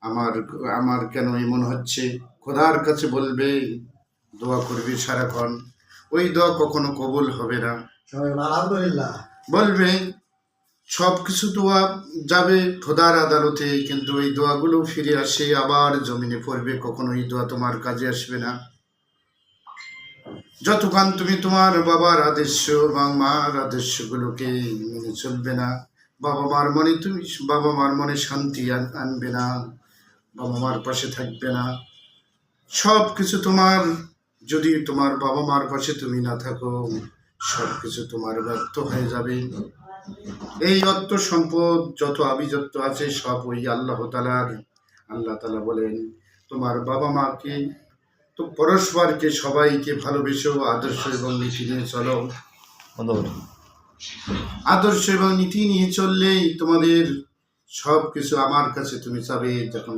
আমার আমার কেন এমন হচ্ছে। খোদার কাছে বলবে, দোয়া করবে সারাক্ষণ, ওই দোয়া কখনো কবুল হবে না। আলহামদুলিল্লাহ বলবে সব কিছু দোয়া যাবে খোদার আদালতে, কিন্তু ওই দোয়াগুলো ফিরে আসে আবার জমিনে পড়বে, কখনো এই দোয়া তোমার কাজে আসবে না। যতক্ষণ তুমি তোমার বাবার আদর্শ এবং মার আদর্শগুলোকে মেনে চলবে না, বাবা মার মনে শান্তি আনবে না, বাবা মার পাশে থাকবে না। সব কিছু তোমার, যদি তোমার বাবা মার পাশে তুমি না থাকো, সব কিছু তোমার ব্যর্থ হয়ে যাবে। এই অর্থ সম্পদ যত আভিজাত্য আছে সব ওই আল্লাহ তাআলার। আল্লাহ তাআলা বলেন, তোমার বাবা মাকে তো পরস্পরকে সবাইকে ভালোবেসো, আদর্শ এবং নীতি নিয়ে চলো। আদর্শ এবং নীতি নিয়ে চললেই তোমাদের সব কিছু আমার কাছে তুমি চাবে। যখন